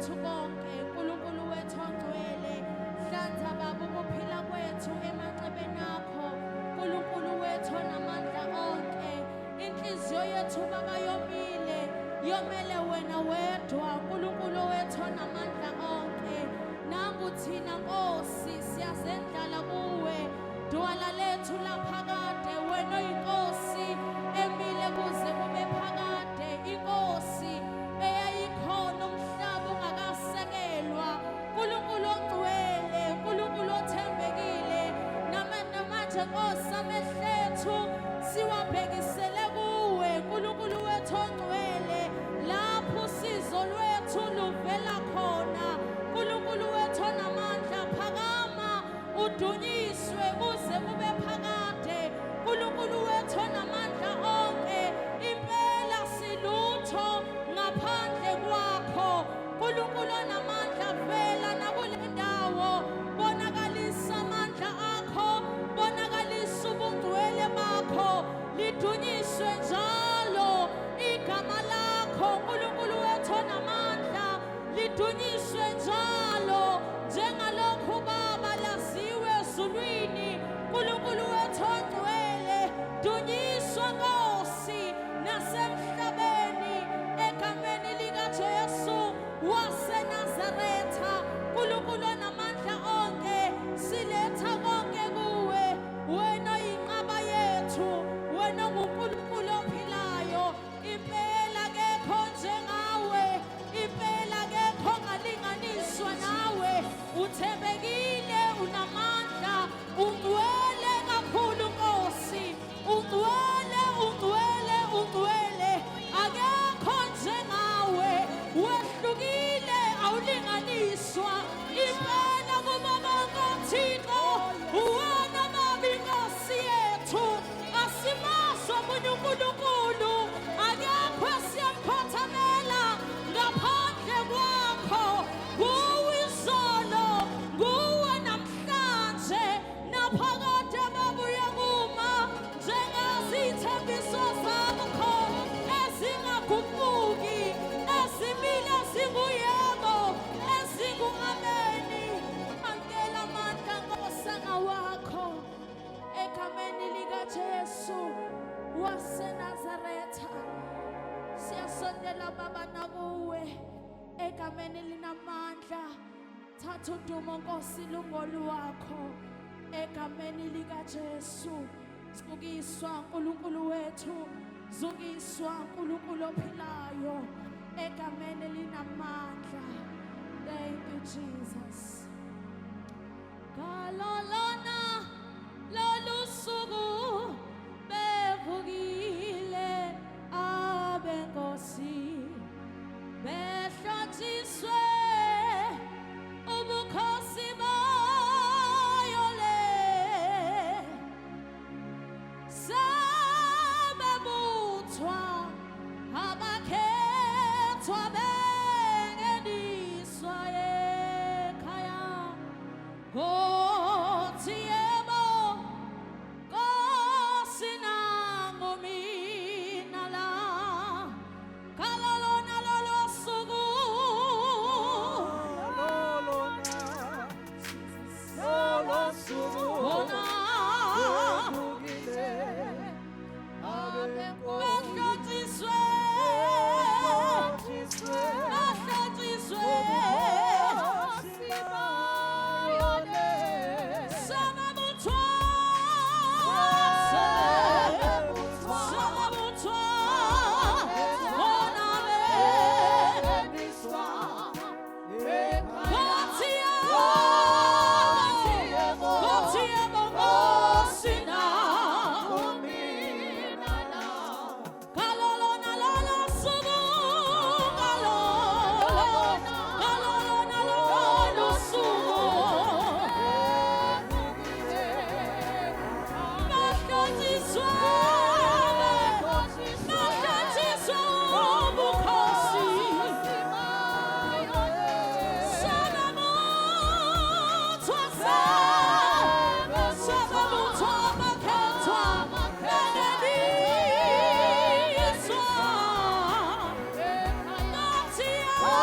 kwethu konke. Nkulunkulu wethu ongcwele, hlanza Baba ukuphila kwethu emanxebeni akho. Nkulunkulu wethu onamandla onke, inhliziyo yethu Baba yomile, yomele wena wedwa. Nkulunkulu wethu onamandla onke, nangu thina Nkosi siyazendlala kuwe. Dwala lethu laphakade, wena oyinkosi emile kuze kube phakade, inkosi eyayikhona umhlaba ungakasekelwa. Nkulunkulu ongcwele, Nkulunkulu othembekile, namanje Nkosi amehlo ethu siwabhekisele kuwe. Nkulunkulu wethu ongcwele, lapho usizo lwethu luvela khona. Nkulunkulu wethu onamandla, phakama udunyiswe kuze kube phakade. Nkulunkulu wethu onamandla onke, impela silutho ngaphandle kwakho. Nkulunkulu onamandla, vela nakule ndawo, bonakalisa amandla akho, bonakalisa ubungcwele bakho, lidunyiswe njalo igama lakho. Nkulunkulu wethu onamandla, lidunyiswe njalo njengalokhu Baba laziwe ezulwini. Nkulunkulu wethu ongcwele, dunyiswa Nkosi nasemhlabeni egameni likaJesu waseNazaretha. Nkulunkulu onamandla onke, siletha konke kuwe. Wena oyinqaba yethu, wena unguNkulunkulu ophilayo. Impela kekho njengawe, impela kekho ongalinganiswa nawe. Uthembekile, unamandla, ungcwele kakhulu Nkosi. Ungcwele, ungcwele, ungcwele, akekho njengawe. Wehlukile, awulinganiswa. Impela kubo bonke Thixo, wena Baba inkosi yethu, asimaso omunye uNkulunkulu, akekho siyamkhothamela ngaphandle kwakho. Nguwe izolo, nguwe namhlanje, naphakade Baba uyakuma, njengazithembiso zakho ezingaguquki, ezimile zinguyebo, ezingu-ameni. Amkela amandla Nkosi angawakho, egameni likaJesu waseNazaretha. Siyasondela Baba nakuwe, egameni linamandla. Thatha udumo Nkosi lungolwakho, egameni likaJesu. Zukiswa Nkulunkulu wethu, zukiswa Nkulunkulu ophilayo, egameni linamandla. Thank you Jesus. Kalolona lolu suku bevukile abenkosi, behlotshiswe ubukhosi bayo le. Sebebuthwa abakhethwa bengeniswa ekhaya. Nkosi yebo, Nkosi nangu mina la. Kalolona lolo suku, bona bahlotshiswe, bahlotshiswe. Sebebuthwa, sebebuthwa, bona bengeniswa. Nkosi yebo, Nkosi yebo, Nkosi nangu mina la. Kalolona lolo suku, kalolona, kalolona lolo suku, bahlotshiswe, bahlotshiswe ubukhosi. Sebebuthwa, sebebuthwa abakhethwa bengeniswa. Nkosi yebo,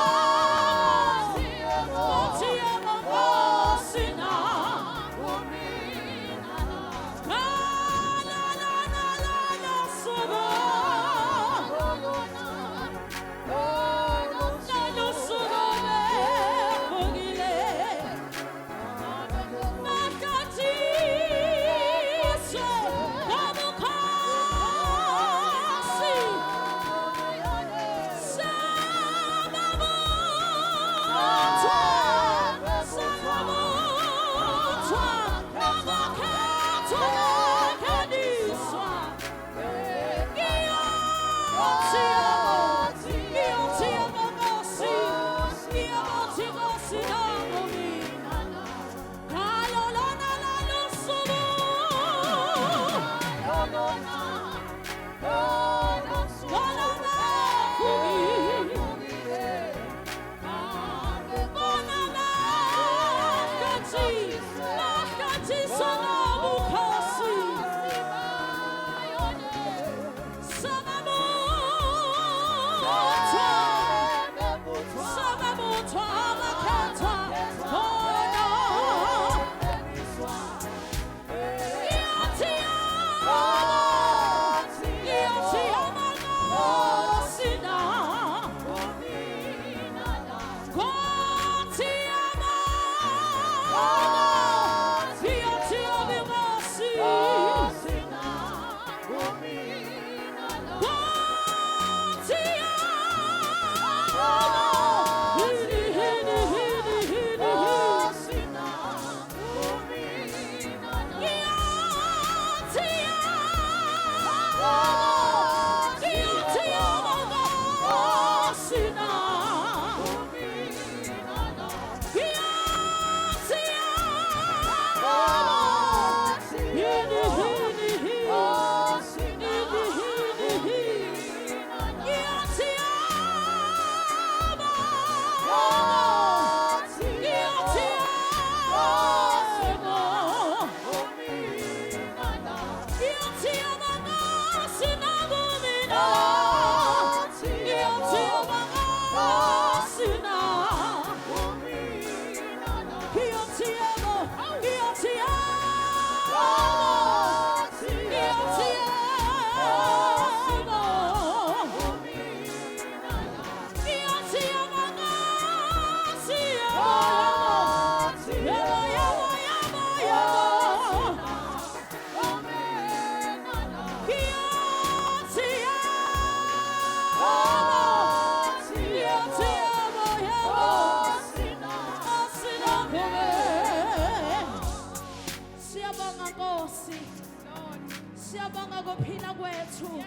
Siyabonga kuphila kwethu.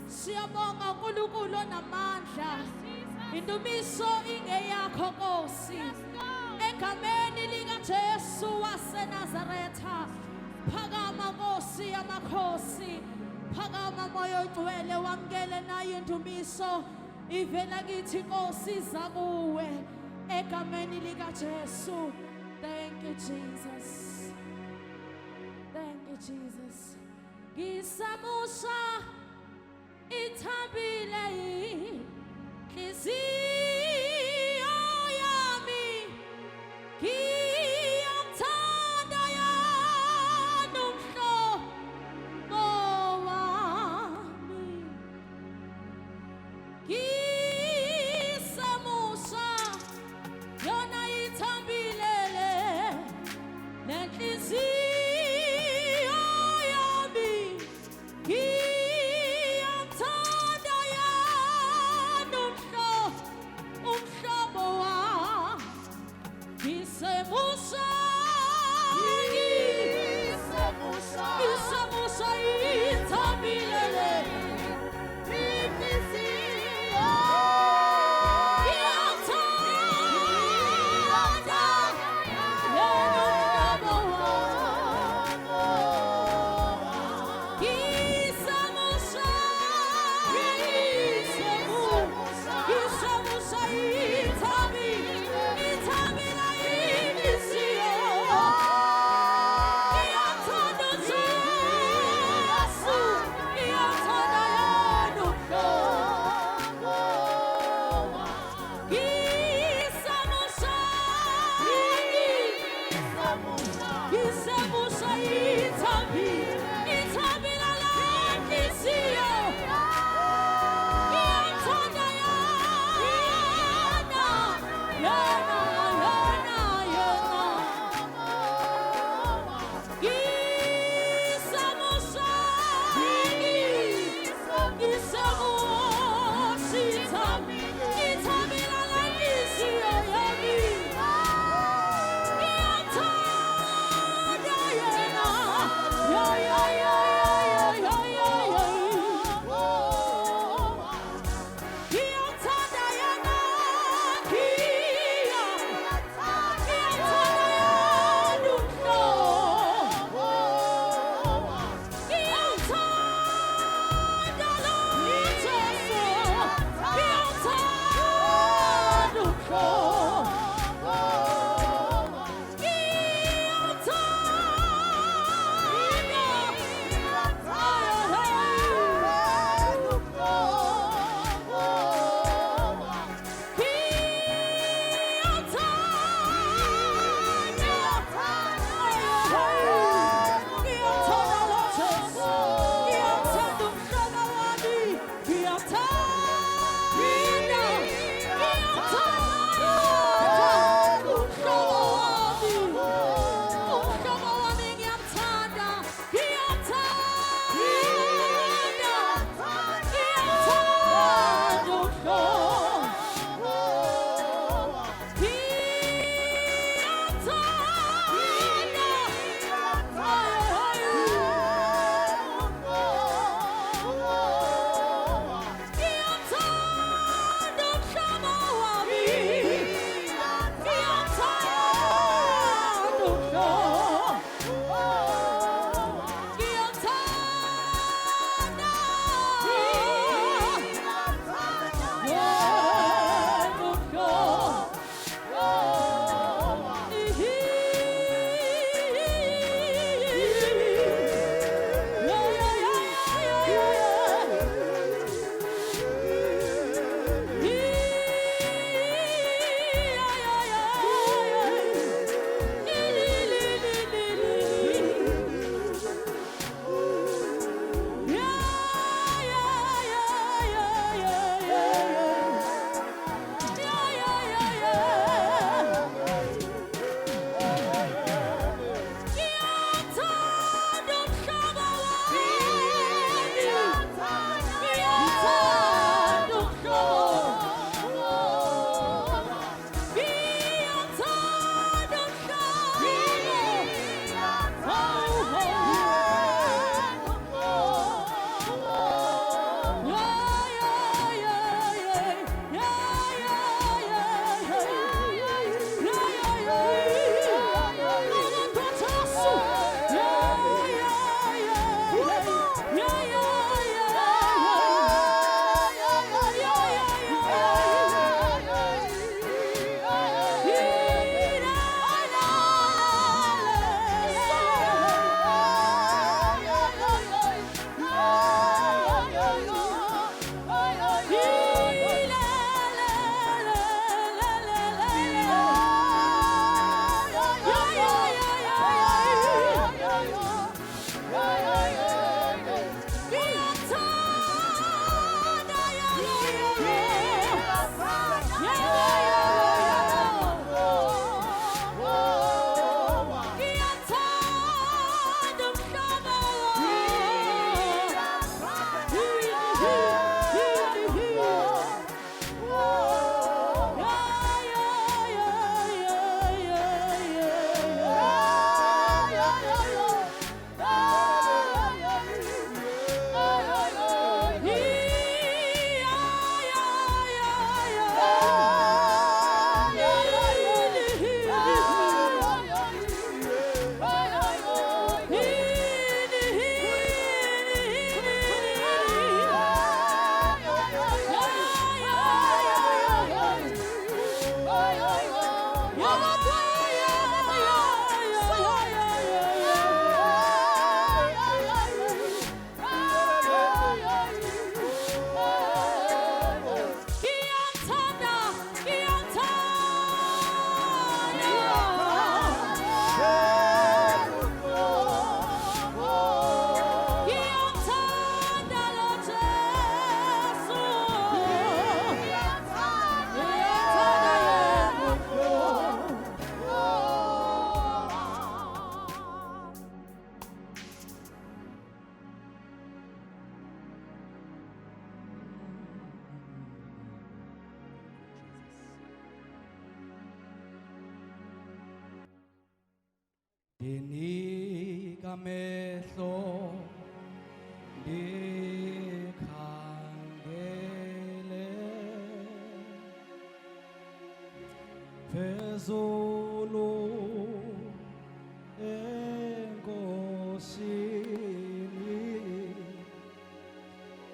Siyabonga uNkulunkulu onamandla. Indumiso ingeyakho Nkosi. Egameni likaJesu waseNazaretha. Phakama Nkosi yamakhosi. Phakama Moya Oyingcwele wamkele nayo indumiso. Ivela kithi Nkosi zakuwe. Egameni likaJesu. Thank you Jesus. Thank you Jesus. Gisamusha ithabile inhliziyo yami ngiyamthanda yena umhlobo wami gisamusha yona ithabile lenhliziyo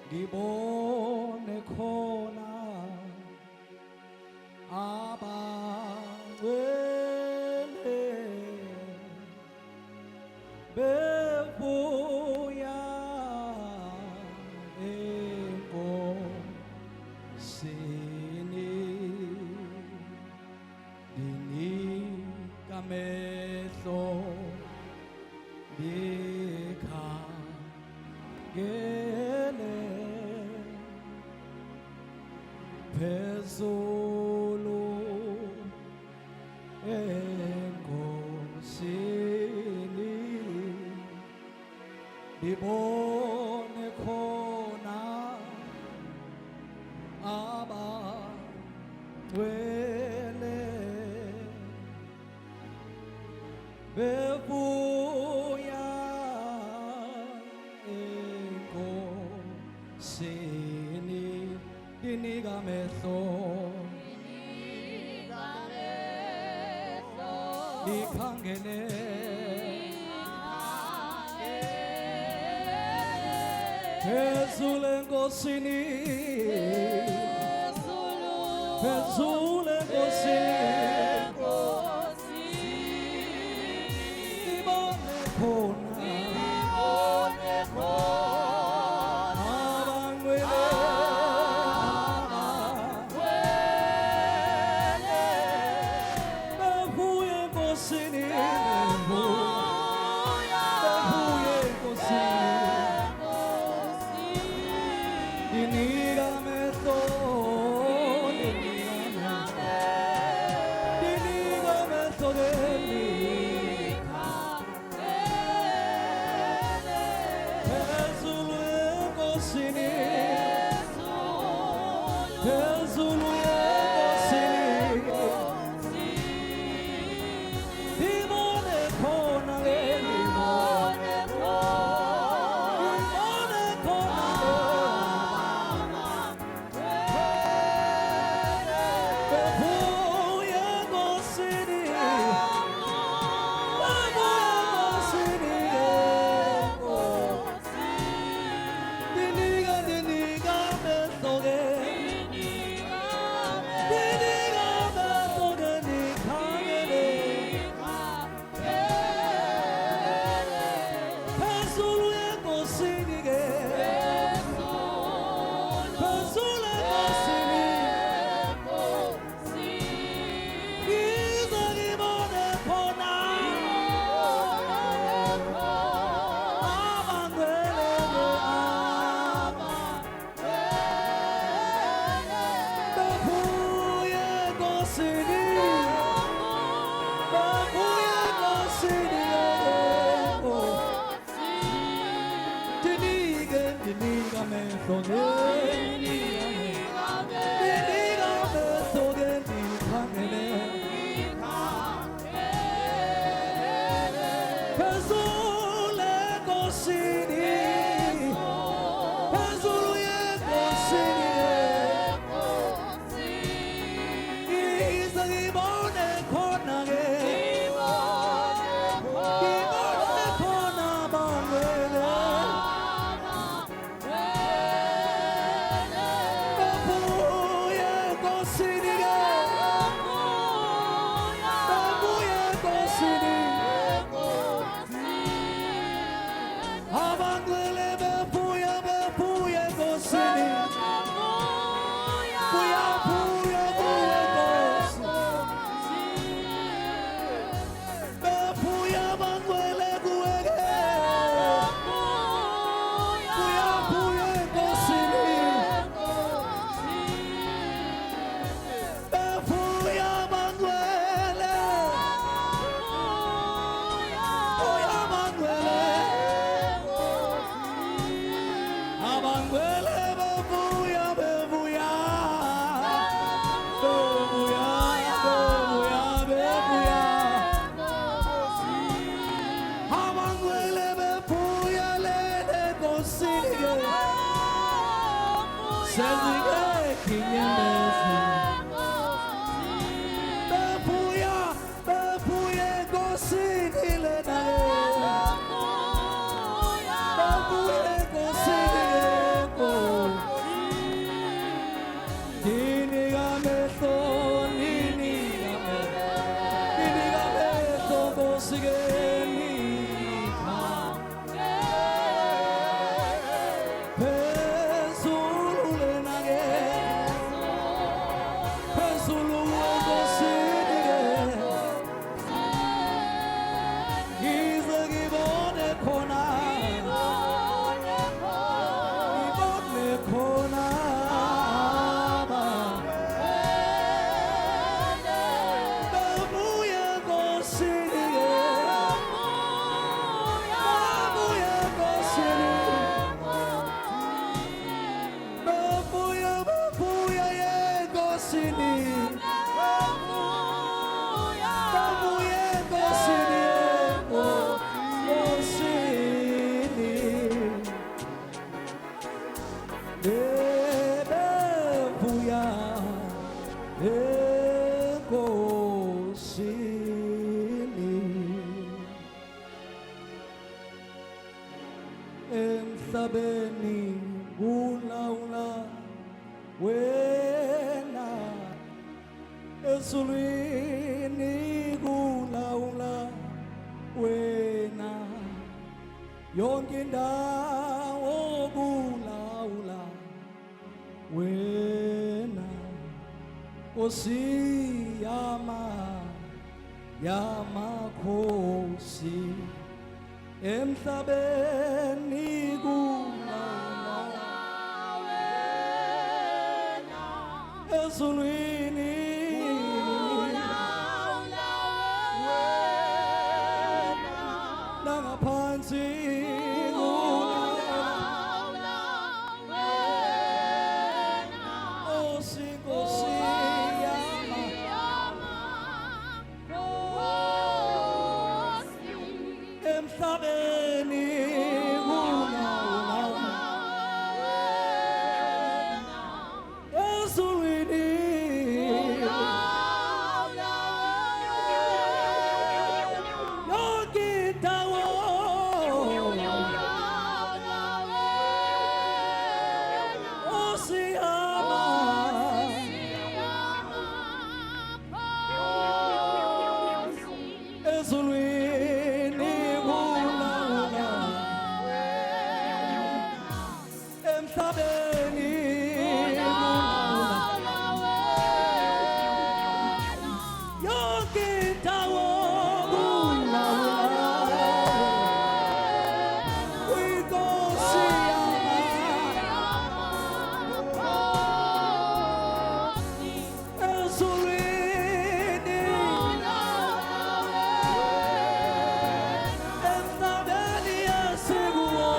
ngibone khona abangcwele bebuya enkosini dinika amehlo ndikhangele phezulu enkosini ndibone khona abangcwele bebuya enkosini dinika amehlo ndikhangele phezulu enkosini phezulu enkosini ndibone khona abangcwele bebuya enkosini bebuya enkosini dinika amehlo dinika amehlo phezulu enkosini phezulu enkosini ndibone khona ndibone khona bebuya enkosini dinika amehlo ndikhangele phezulu enkosini phezulu enkosini ngize ngibone khona bebuya enkosini bebuya enkosini dinika amehlo dinika amehlo ndikhangele phezulu enkosini phezulu enkosini ngize ngibone khona ngibone khona abangcwele bebuya enkosini bebuya enkosini abangcwele bebuya enkosini buya enkosini bebuya abangcwele kuweke buya enkosini bebuya abangcwele abangcwele bebuya bebuya abangcwele bebuya lele nkosini sezike kinyemezi bebuya enkosini lena bebuya enkosini emhlabeni ulawula wena, ezulwini kulawula wena, yonke indawo kulawula wena, Nkosi yamakhosi, emhlabeni kulawula wena, ezulwini ulawula wena, nangaphansi ulawula wena, Nkosi, Nkosi emhlabeni kulawula ezulwini yonke indawo Nkosi ezulwini kulawula emhlabeni kulawula yonke indawo kulawula uNkosi ezulwini emhlabeni yesikuwo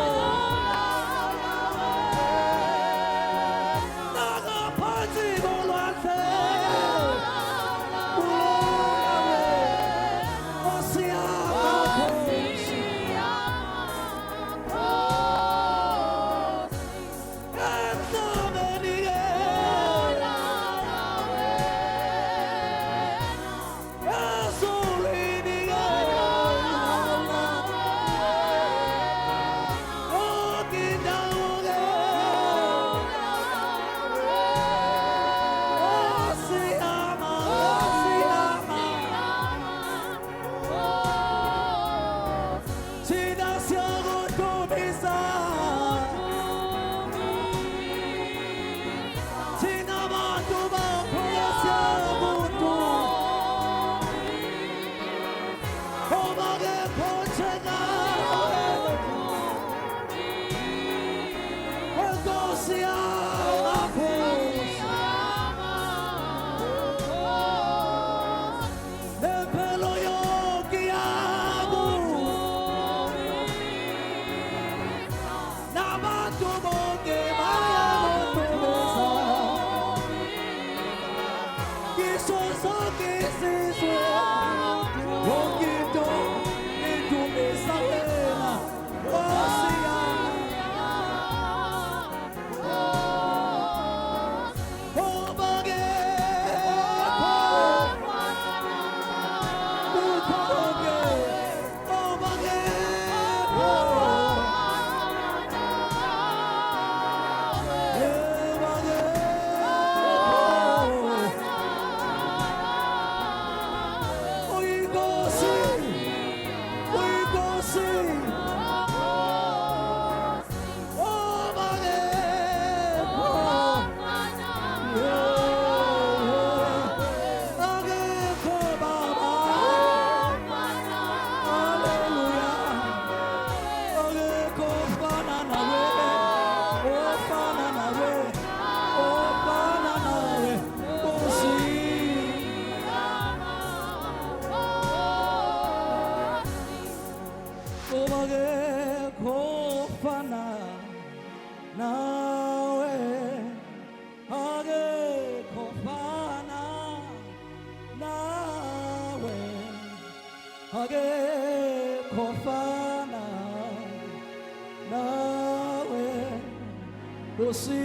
nangaphansi kolwandle Nkosi yamakhosi emhlabeni ezulwini yonke indawo Nkosi thina siyakudumisa, thina bantu bakho siyakudumisa, ngoba akekho njengawe, Nkosi yamakhosi, nempilo yonke yakho nabantu bonke bayakudumisa, ngisho sonke isizwe yonke into idumisa wena, Nkosi ngoba akekho kukho konke, ngoba akekho uYinkosi, uYinkosi ngoba akekho akekho Baba, haleluya, akekho ofana nawe, ofana nawe, ofana nawe, Nkosi ngoba akekho ofana nawe, akekho ofana nawe, akekho ofana nawe, Nkosi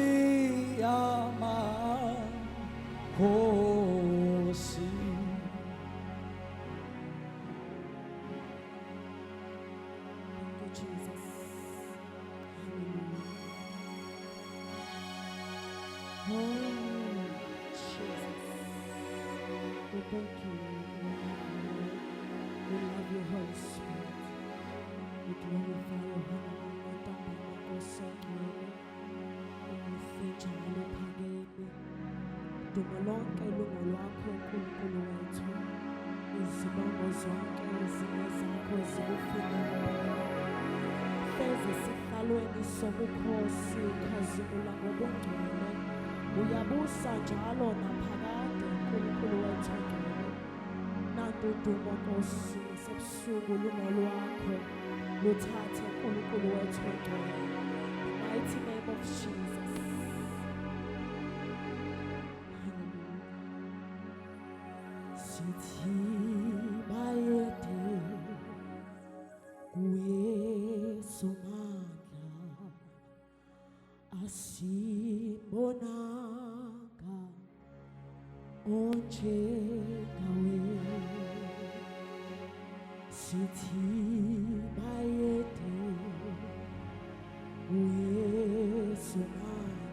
yamakhosi. Thank you, Jesus. Oh, Jesus. We thank you. We love you, Holy Spirit. We glorify your holy name. We thank you for njalo phakeme dumo lonke lungo lwakho uNkulunkulu wethu izibongo zonke ezingezakho zikufinyelele feze sihlalweni sobukhosi ukhazimula ngobungcwele uyabusa njalo naphakade uNkulunkulu wethu ngcwele nantu dumo Nkosi sebusuku lungo lwakho luthathe uNkulunkulu wethu ngcwele mighty name of Jesus. Sithi bayede kuYesu mandla asibonanga onjengawe sithi bayede kuYesu mandla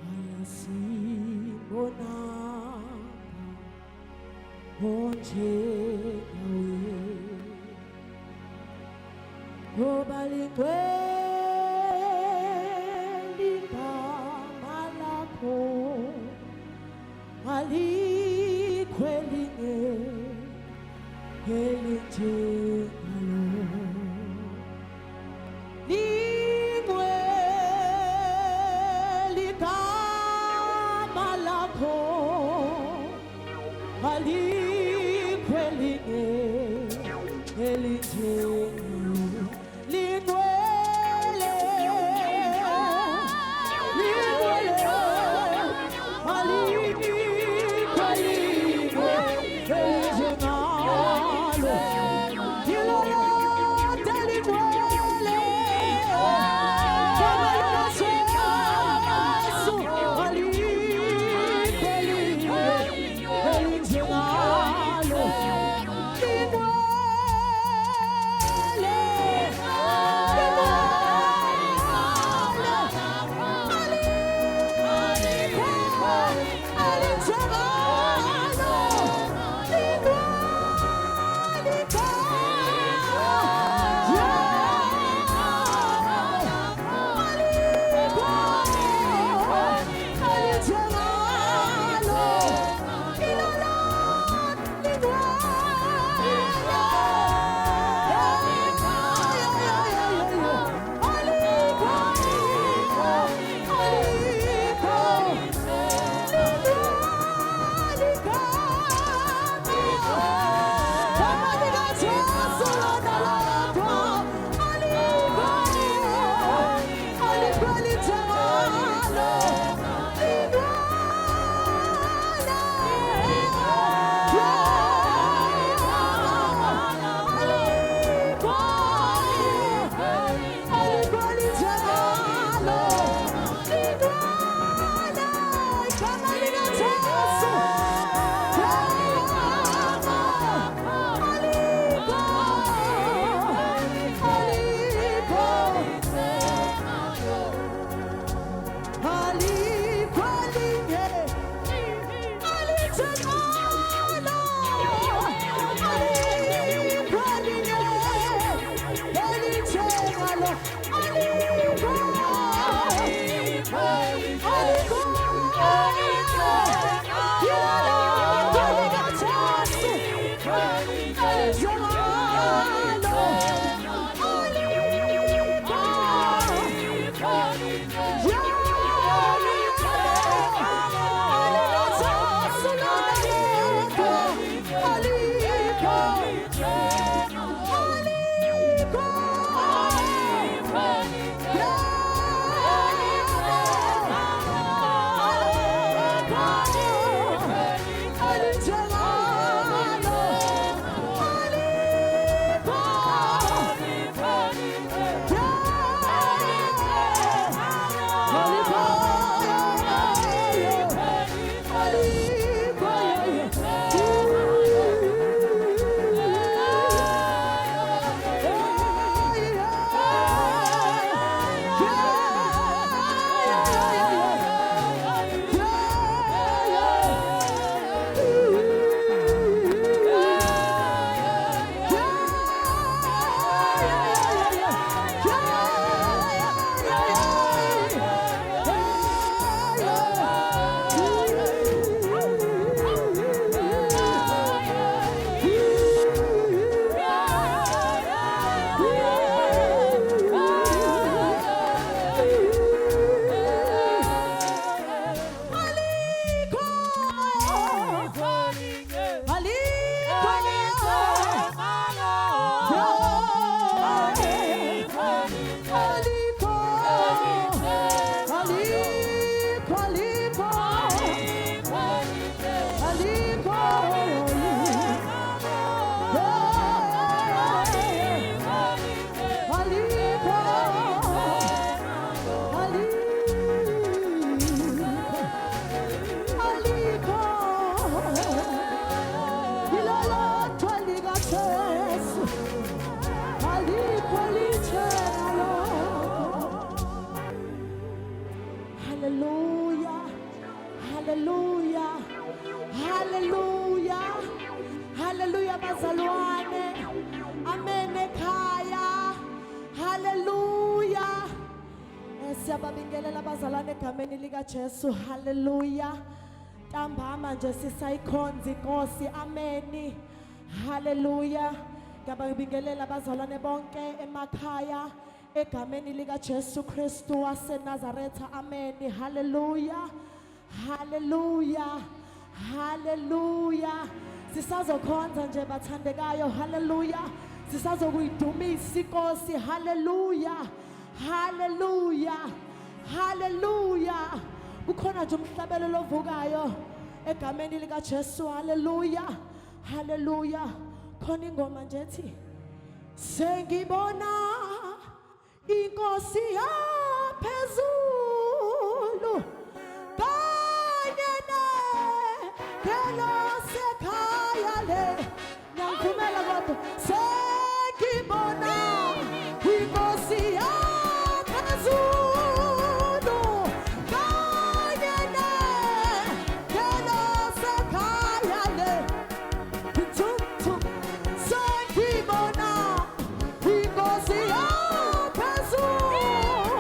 ayasibonanga onjengawe ngoba lingcwele igama lakho alikho elinye elinjengalo lingcwele igama lakho alikho elinye elinjengalo lingcwele alikho elinye elinjengalo Lord aligcwele gama likaJesu alikho elinye elinjengalo Siyababingelela abazalwane egameni likaJesu. Hallelujah. Ntambama nje sisayikhonza inkosi. Ameni. Hallelujah. Ngiyababingelela abazalwane bonke emakhaya egameni likaJesu Kristu waseNazaretha. Ameni. Hallelujah. Hallelujah. Hallelujah. Sisazokhonza nje bathandekayo. Hallelujah. Sisazokuyidumisa inkosi. Hallelujah. Hallelujah. Hallelujah. Kukhona nje umhlabelo lovukayo egameni likaJesu. Hallelujah. Hallelujah. Khona ingoma nje ethi sengibona inkosi yaphezulu kanye nekhaya le ngiyamvumela kodwa sengibona inkosi yaphezulu kanye nekhaya le sengibona inkosi yaphezulu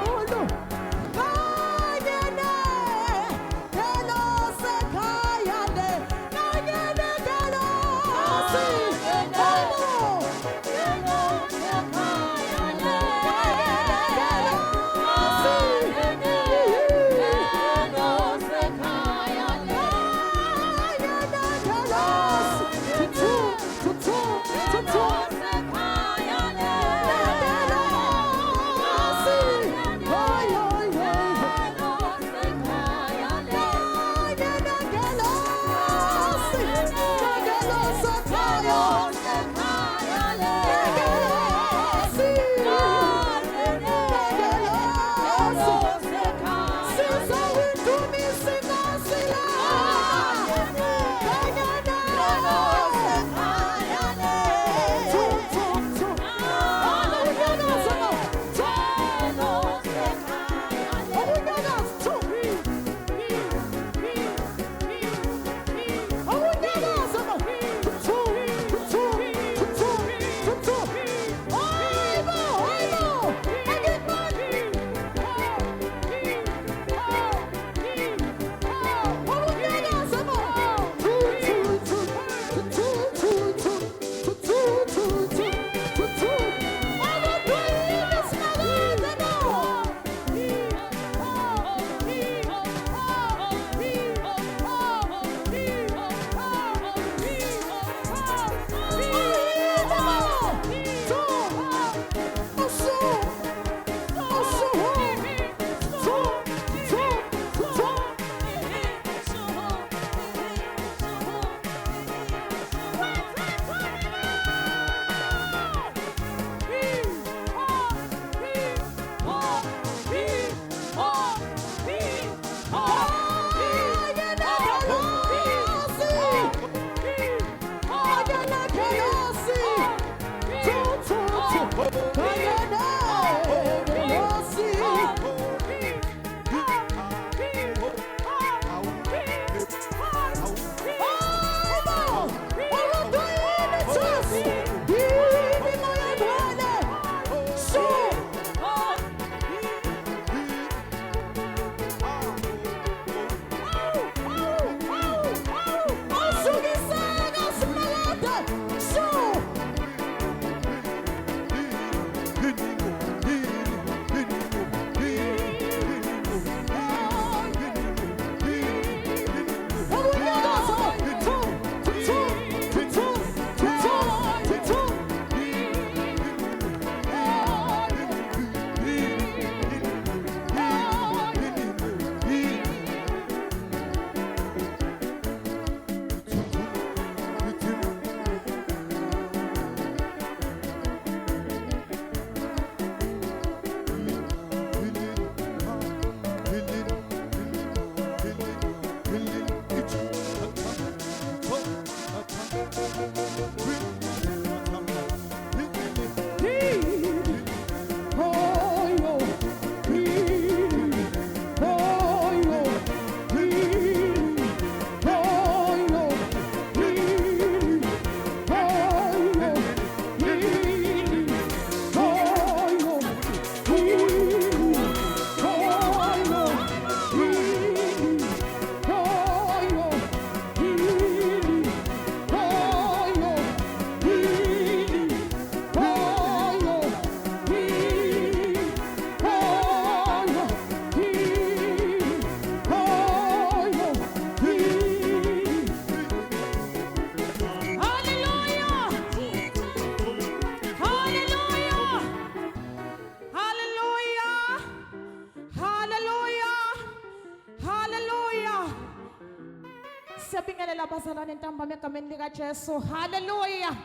Siyabingelela abazalwane ntambama egameni likaJesu. Hallelujah.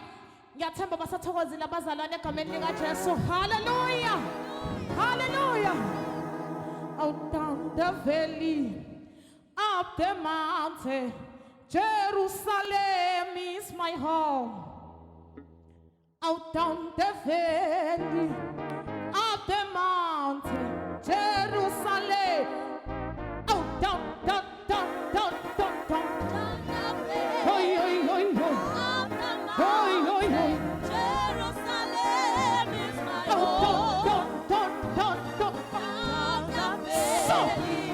Ngiyathemba basathokozile abazalwane egameni likaJesu. Hallelujah. Hallelujah. Out down the valley, up the mountain, Jerusalem is my home. Out down the valley, up the mountain, Jerusalem. Out down, down, down, down, down, down. Oi, oi, oi, oi. Oi, oi, oi. Jerusalem is my Down, home. down, down, down, down, Down the So. valley,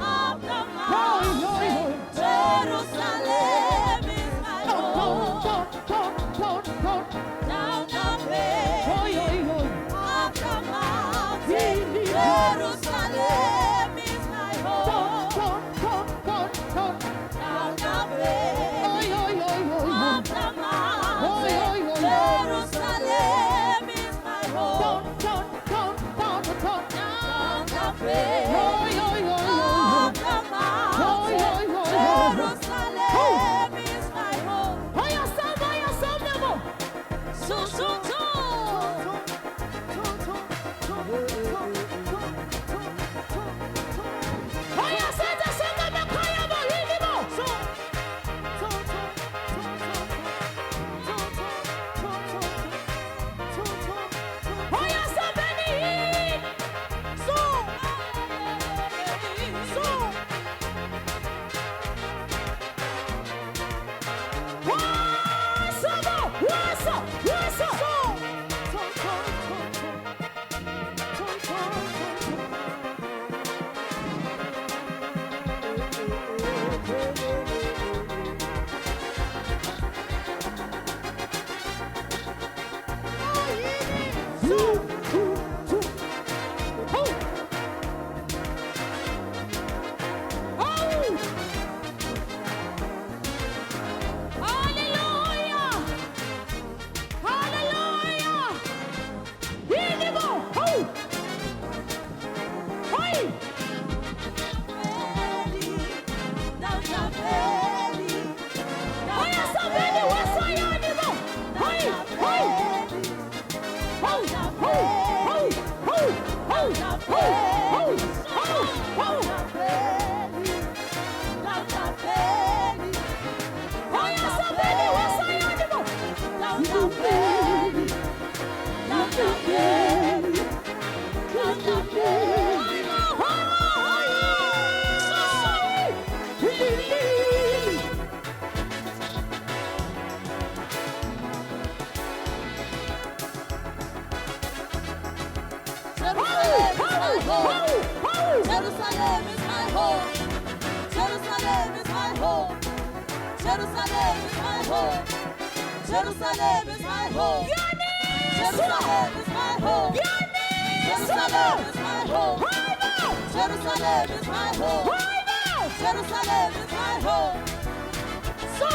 up the Oi, oi, mountain. oi. Jerusalem is my Down, home. down, down, down, down. Down the valley, Oi, oi, oi. up the mountain. Really. Jerusalem is my Down, home. down, down, down, down. Down the valley, Oi, oi, oi, oi. up the mountain. Oi, oi, oi. Jerusalem is my home. Down, down, down, down, down. Down the valley, Oi, oi, oi, oi. up the mountain. Oi, oi, oi, oi. Jerusalem is my home. Oi, asamba, meu. So, so, so. Oi, asamba, meu caia, meu ritmo. Oi, asamba, menino. Hallelujah! Hallelujah! Ritmo! Oi! Down the valley, Oi, essa velha, o ânimo! Oi! Oi! Oi! down the valley, Oi, essa velha, o ânimo! down the valley, down the valley, down the valley. Jerusalem is my home. Jerusalem is my home. Jerusalem is my home. Jerusalem is my home. Jerusalem is my home. Jerusalem is my home. Jerusalem is my home. Jerusalem is my home. So.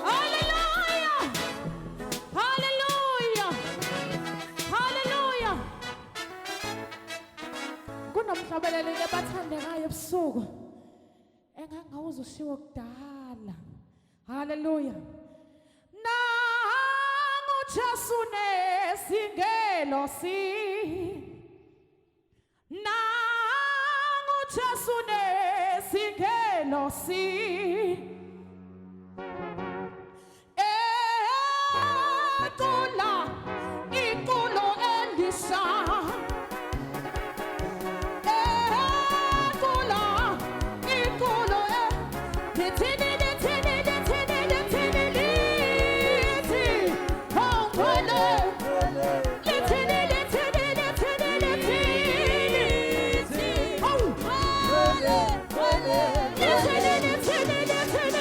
Hallelujah! Hallelujah! Hallelujah! Kunomhlabelelo ebathandekayo ebusuku engangawuzushiwo kudala. Hallelujah! Nangu Jesu nesingelo si. Nangu Jesu nesingelo si. Ikulo Elisha. Ikulo Litini. Oh, litini.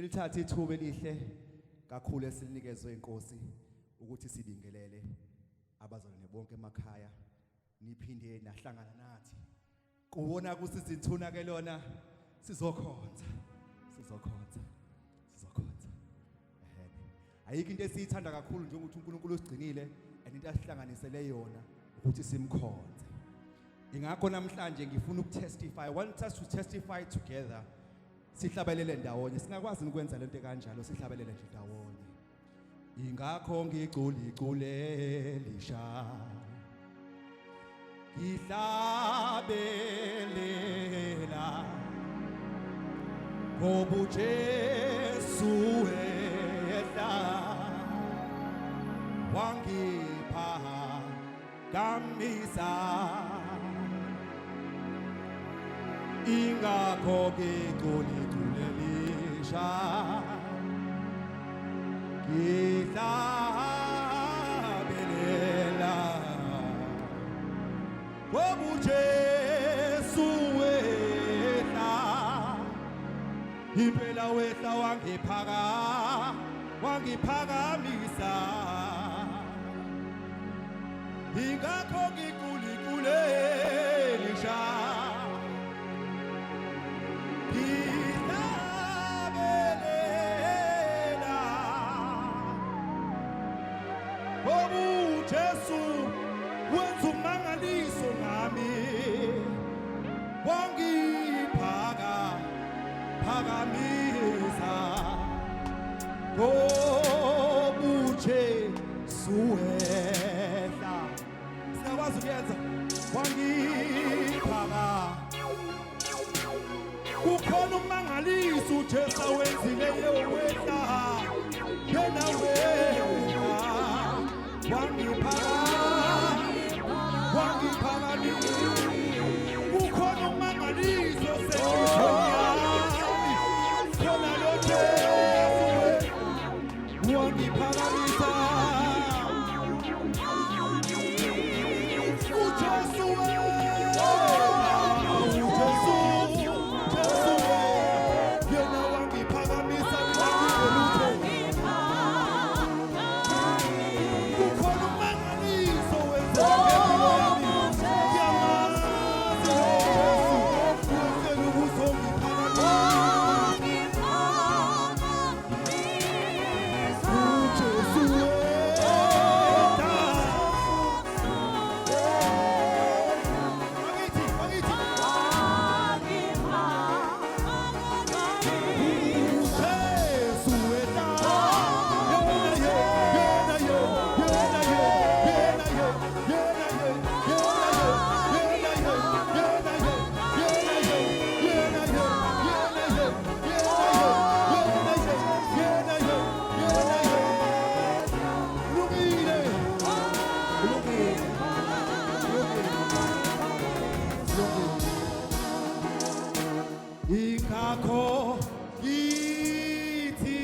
Ngilithatha ithuba elihle kakhulu esilinikezwe inkosi ukuthi sibingelele abazalwane bonke emakhaya niphinde nahlangana nathi. Kuwona kusizithuna ke lona sizokhonza. Ayikho into esiyithanda kakhulu njengokuthi uNkulunkulu usigcinile and into asihlanganisele yona ukuthi simkhonze. Ingakho namhlanje ngifuna ukutestify. I want us to testify together. Sihlabelele ndawonye. Singakwazi ukwenza lento kanjalo sihlabelele nje ndawonye. Ingakho ngigcule lisha. Ngihlabelela ngoba uJesu wehla wangipha kamisa ingakho ngigculelisha ngihlabelela ngoba uJesu wehla impela wehla wangiphakamisa ingakho ngigculelisha ngihlabelela ngoba uJesu wenza umangaliso ngami wangiphakamisa ngoba uJesu wehla siyakwazi ukuyenza kukhona umangaliso uJesu wenzile yewehla yena wehla wangiphakamisa kukhona umangaliso khona lo Jesu wangiphakamisa uJesu yena wangiphakamisa kukhona umangaliso wenzeke ingakho ngithi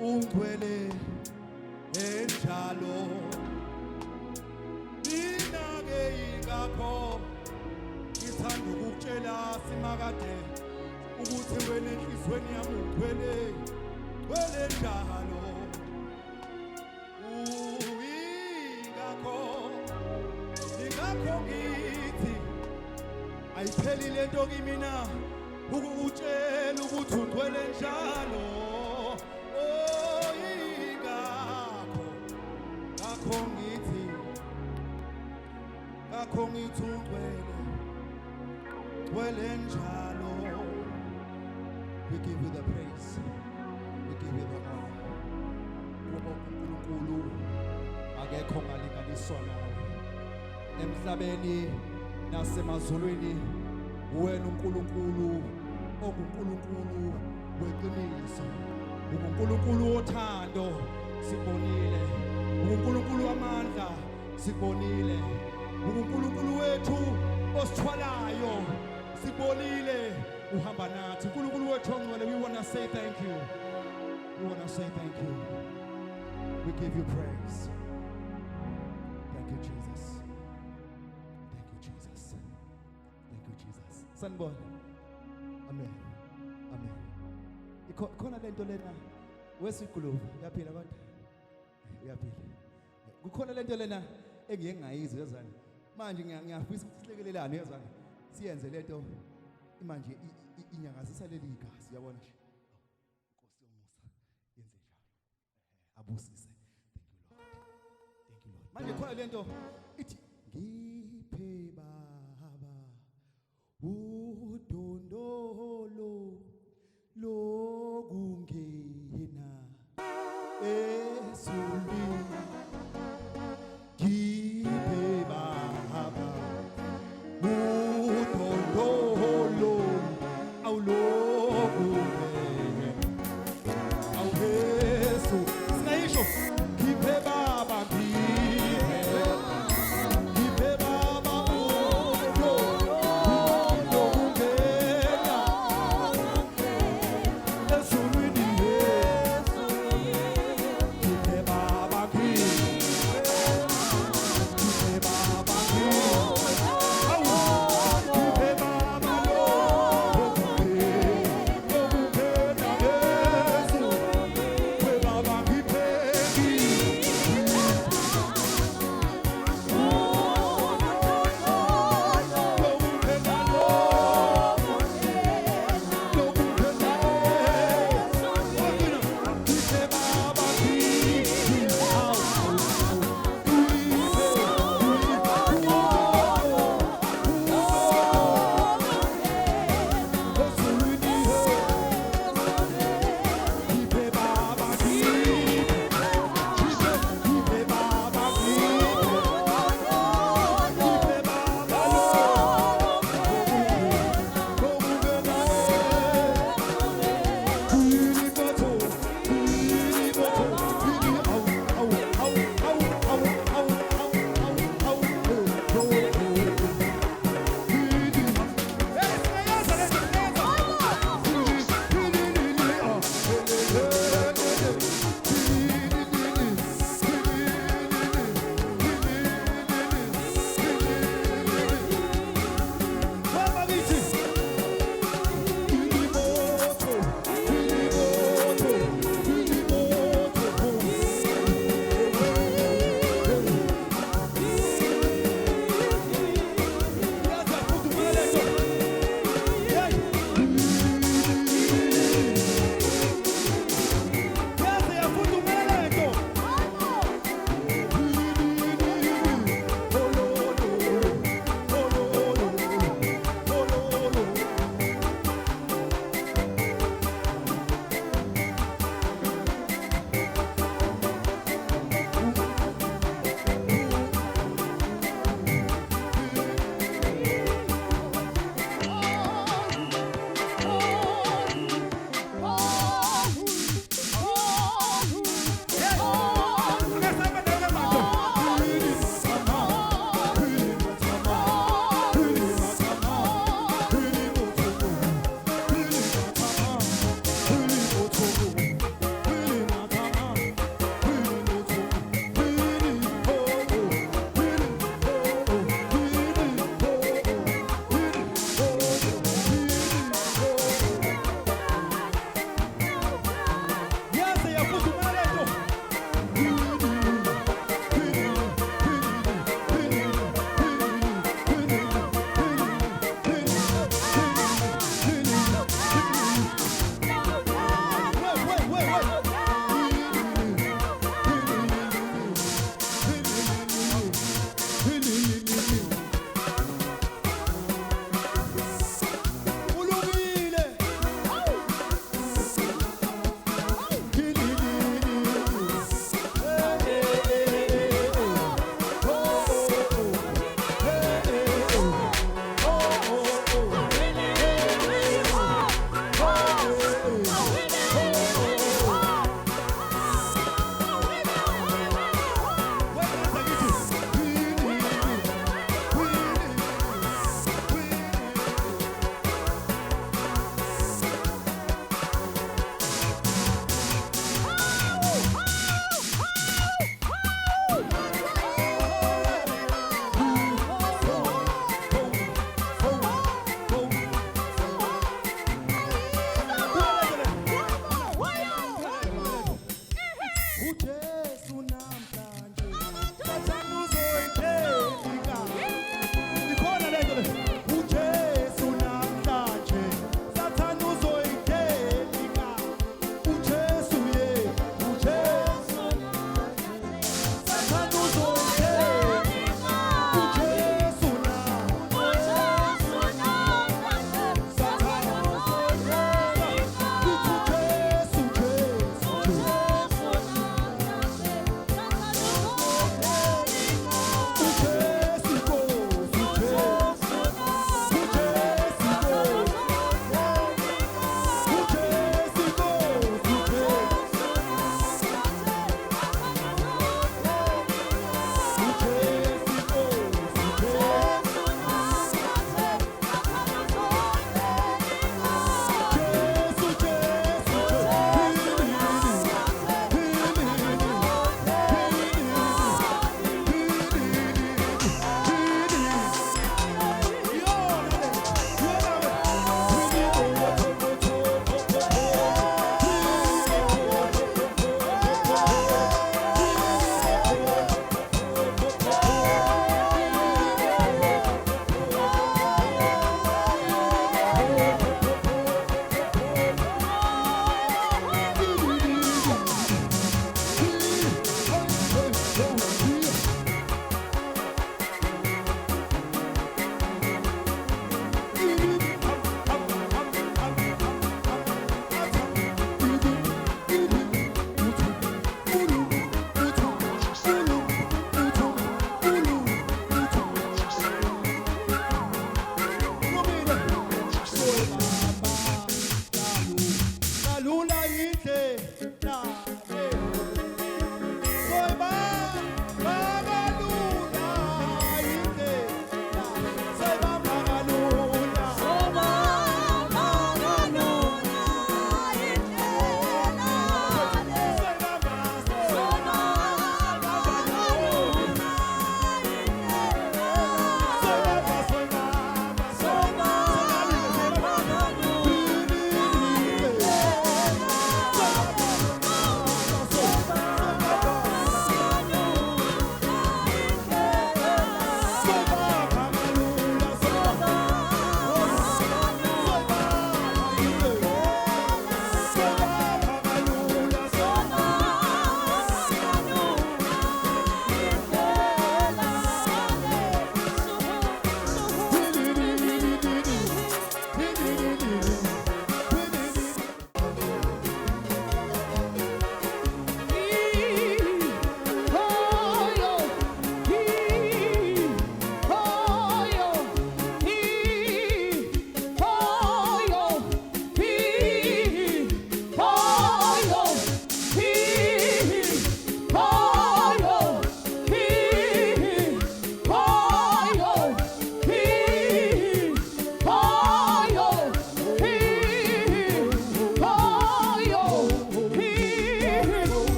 ungcwele enjalo mina-ke ingakho ngithanda ukukutshela simakade ukuthi wena enhlizweni yami ugcwele njalo ingakho ngithi ayiphelile lento kimina ukukutshela ukuthi ugcwele njalo ingakho ngithi ugcwele njalo. We give you the praise, we give you the honor. Kuba uNkulunkulu akekho ngalinganiswa nawe emhlabeni nasemazulwini. Wena uNkulunkulu onguNkulunkulu weqiniso, uNkulunkulu wothando sibonile, uNkulunkulu wamandla sibonile, uNkulunkulu wethu osithwalayo sibonile uhamba nathi. uNkulunkulu wethu ongcwele, we want to say thank you. We want to say thank you. We give you praise. Thank you, Jesus. Thank you, Jesus. Thank you, Jesus. Sanibona. Amen. Khona lento lena wesiguluvu uyaphila kodwa uyaphila. Kukhona lento lena engiyeke ngayizwa yazana. Manje ngiyafisa ukuthi silekelelane yazana. Siyenze lento manje inyangazisa leli igazi uyabona nje. Inkosi yomusa yenze njalo. Abusise. Thank you Lord. Manje khona lento ithi ngiphe baba udondolo lokungena ezulwini ngiphe baba udondolo awulokungena awuhesu singayisho ngiphe baba ngiphe baba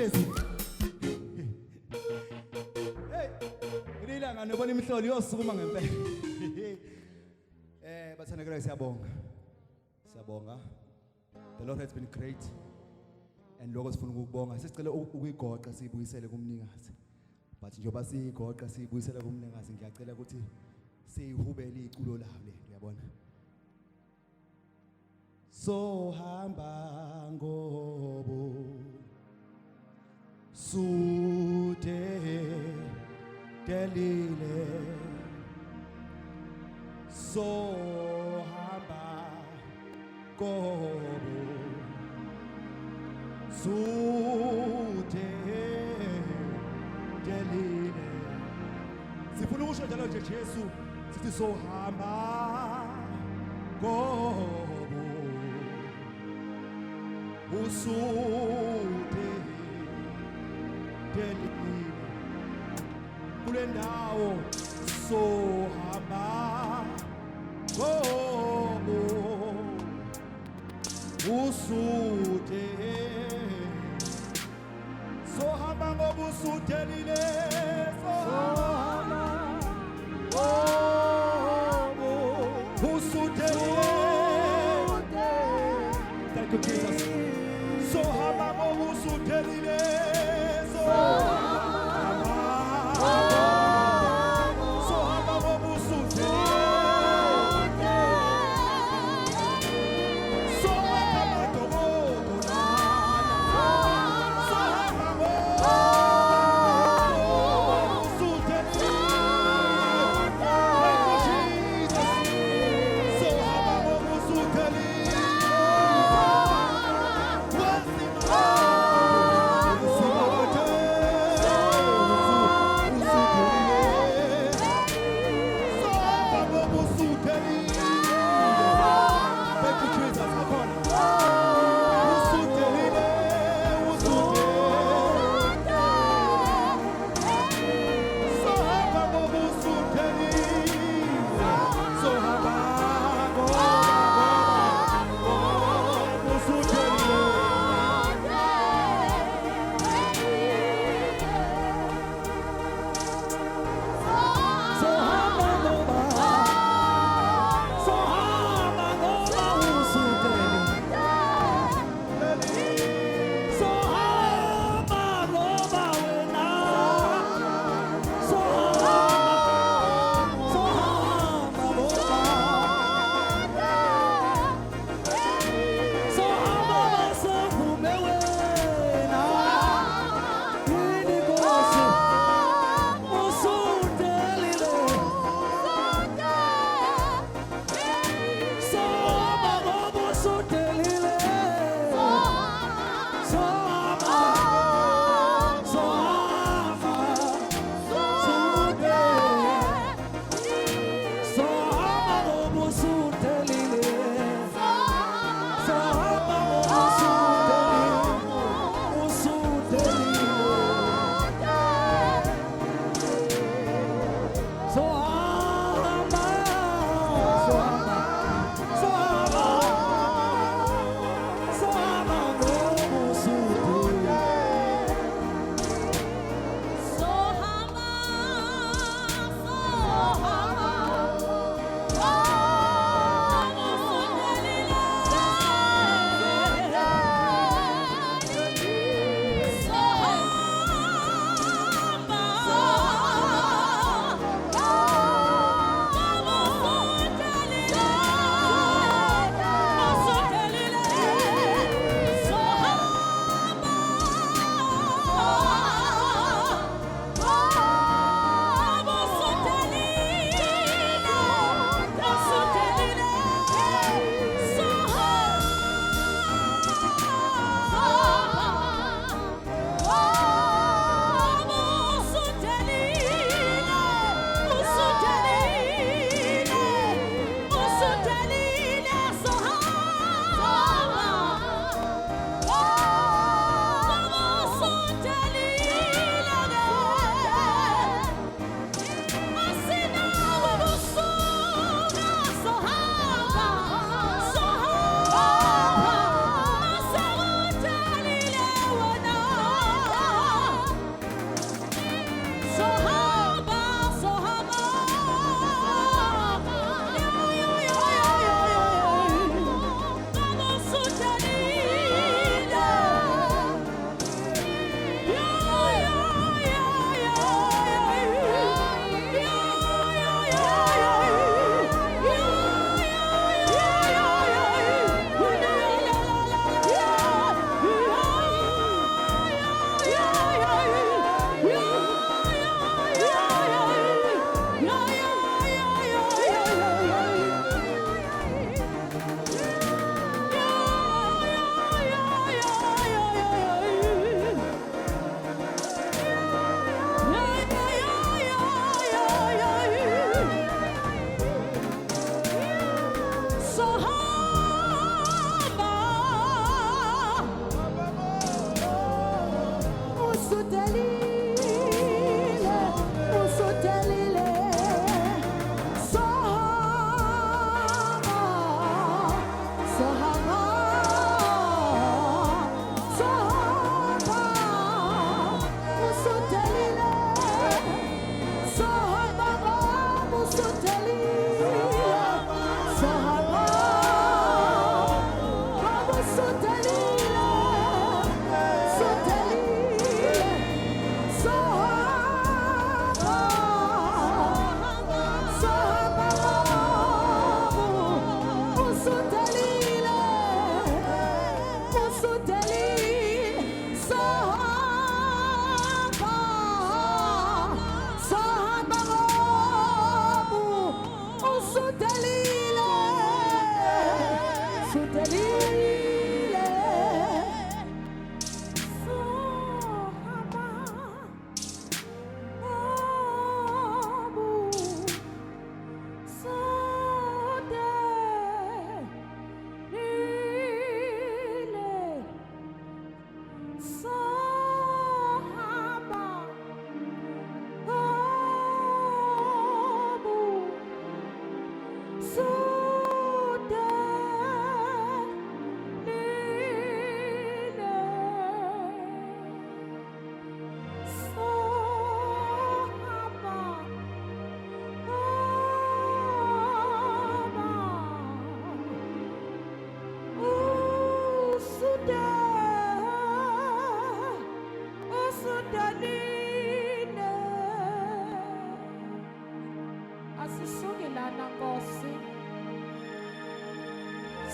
Jesi. Hey, ngililanga nobona imhlolo yosukuma ngempela. Bathandekayo siyabonga. Siyabonga. The Lord has been great. And lokho sifuna ukubonga. Sisicela ukuyigoqa siyibuyisele kumnikazi. But njoba siyigoqa siyibuyisele kumnikazi ngiyacela ukuthi siyihubele iculo lawo le uyabona. So hamba ngobo sude delile so hamba ngobo sude delile sifuna ukusho njalo nje Jesu sithi so hamba ngobo usude delile kule ndawo sohamba ngobo usude sohamba ngobo usudelile sohamba ngobo usudelile. Thank you, Jesus. Sohamba ngobo usudelile sohamba ngobo usudelile sohamba ngobo sohamba ngobo usudelile. Thank you, Jesus. Sohamba ngobo usudelile wazima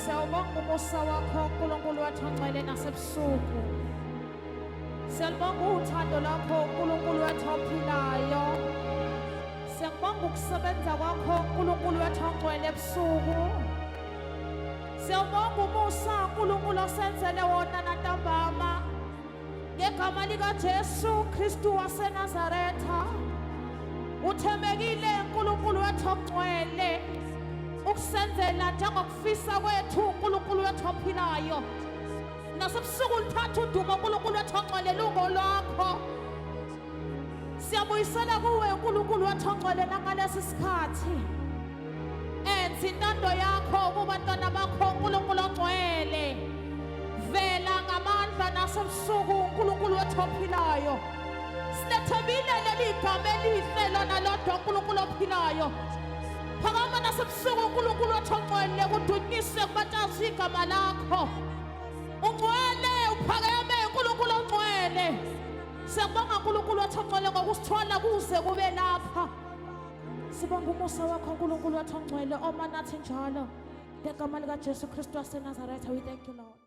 Siyabonga umusa wakho uNkulunkulu wethu ongcwele nasebusuku. Siyabonga uthando lakho uNkulunkulu wethu ophilayo. Siyabonga ukusebenza kwakho uNkulunkulu wethu ongcwele ebusuku. Siyabonga umusa uNkulunkulu osenzele wona nantambama. Ngegama likaJesu Kristu waseNazaretha. Uthembekile uNkulunkulu wethu ongcwele. Ukusenzela njengokufisa kwethu uNkulunkulu wethu ophilayo. Nasebusuku lithatha udumo uNkulunkulu wethu ongcwele lungo lwakho. Siyabuyisela kuwe uNkulunkulu wethu ongcwele nangalesi sikhathi. Enza intando yakho kubantwana bakho uNkulunkulu ongcwele. Vela ngamandla nasebusuku uNkulunkulu wethu ophilayo. Silethembile leli gama elihle lona lodwa uNkulunkulu ophilayo. Phakama nasebusuku uNkulunkulu wethu ongcwele kudunyiswe kubathaza igama lakho. Ungcwele uphakeme uNkulunkulu ongcwele. Siyabonga uNkulunkulu wethu ongcwele ngokusithola kuze kube lapha. Sibonga umusa wakho uNkulunkulu wethu ongcwele oma nathi njalo. Ngegama likaJesu Kristu waseNazaretha, we thank you Lord.